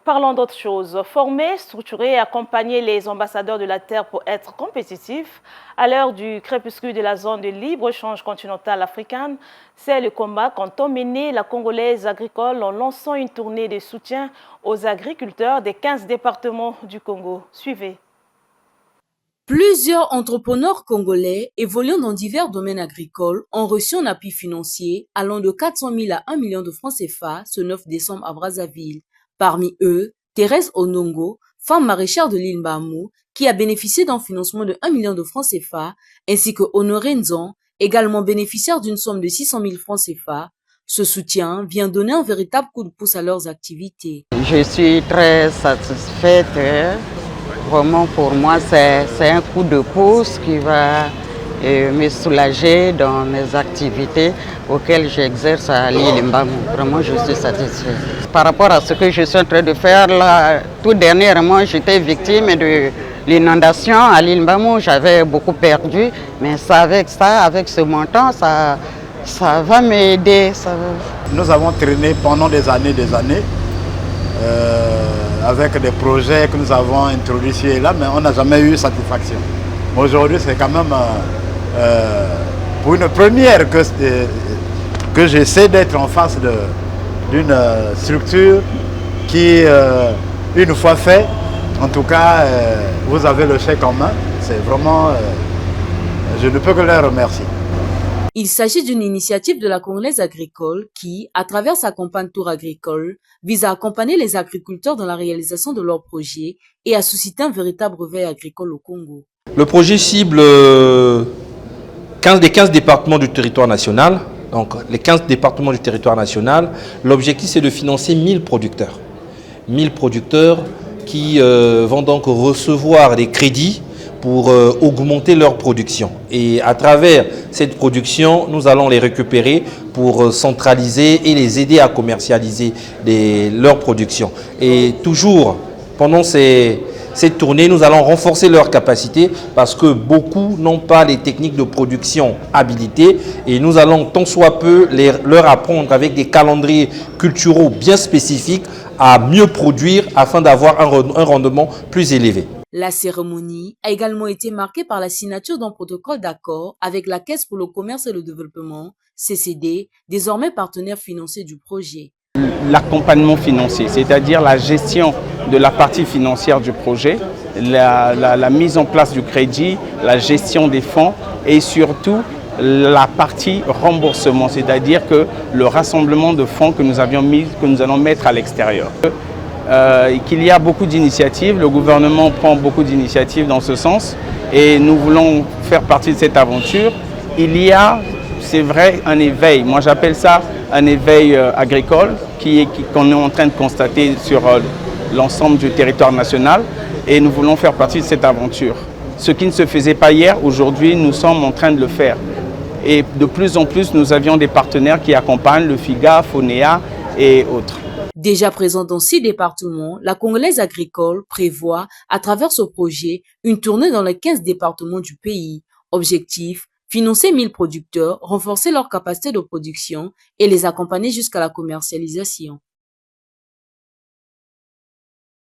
Parlons d'autre chose. Former, structurer et accompagner les ambassadeurs de la Terre pour être compétitifs à l'heure du crépuscule de la zone de libre-échange continentale africaine, c'est le combat qu'entend mener la Congolaise agricole en lançant une tournée de soutien aux agriculteurs des 15 départements du Congo. Suivez. Plusieurs entrepreneurs congolais évoluant dans divers domaines agricoles ont reçu un appui financier allant de 400 000 à 1 million de francs CFA ce 9 décembre à Brazzaville. Parmi eux, Thérèse Onongo, femme maraîchère de l'île Mbamou, qui a bénéficié d'un financement de 1 million de francs CFA, ainsi que Honoré Nzon, également bénéficiaire d'une somme de 600 000 francs CFA. Ce soutien vient donner un véritable coup de pouce à leurs activités. Je suis très satisfaite. Vraiment, pour moi, c'est un coup de pouce qui va me soulager dans mes activités auxquelles j'exerce à l'île Mbamou. Vraiment, je suis satisfaite. Par rapport à ce que je suis en train de faire, là, tout dernièrement, j'étais victime de l'inondation à l'île Mbamou. J'avais beaucoup perdu, mais avec ce montant, ça va m'aider. Nous avons traîné pendant des années, avec des projets que nous avons introduits ici et là, mais on n'a jamais eu satisfaction. Aujourd'hui, c'est quand même pour une première que j'essaie d'être en face d'une structure qui, une fois fait, en tout cas, vous avez le chèque en main. C'est vraiment, je ne peux que les remercier. Il s'agit d'une initiative de la Congolaise agricole qui, à travers sa campagne Tour agricole, vise à accompagner les agriculteurs dans la réalisation de leurs projets et à susciter un véritable réveil agricole au Congo. Le projet cible 15 départements du territoire national. Donc les 15 départements du territoire national, l'objectif c'est de financer 1000 producteurs. 1000 producteurs qui vont donc recevoir des crédits pour augmenter leur production. Et à travers cette production, nous allons les récupérer pour centraliser et les aider à commercialiser leur production. Et toujours, pendant cette tournée, nous allons renforcer leur capacité parce que beaucoup n'ont pas les techniques de production habilitées et nous allons tant soit peu leur apprendre avec des calendriers culturaux bien spécifiques à mieux produire afin d'avoir un rendement plus élevé. La cérémonie a également été marquée par la signature d'un protocole d'accord avec la Caisse pour le commerce et le développement, CCD, désormais partenaire financier du projet. L'accompagnement financier, c'est-à-dire la gestion de la partie financière du projet, la mise en place du crédit, la gestion des fonds et surtout la partie remboursement, c'est-à-dire que le rassemblement de fonds que nous allons mettre à l'extérieur. Qu'il y a beaucoup d'initiatives, le gouvernement prend beaucoup d'initiatives dans ce sens et nous voulons faire partie de cette aventure. Il y a, c'est vrai, un éveil, moi j'appelle ça un éveil agricole qu'on est en train de constater sur l'ensemble du territoire national et nous voulons faire partie de cette aventure. Ce qui ne se faisait pas hier, aujourd'hui nous sommes en train de le faire. Et de plus en plus nous avions des partenaires qui accompagnent le FIGA, FONEA et autres. Déjà présente dans 6 départements, la Congolaise agricole prévoit, à travers ce projet, une tournée dans les 15 départements du pays. Objectif, financer 1000 producteurs, renforcer leur capacité de production et les accompagner jusqu'à la commercialisation.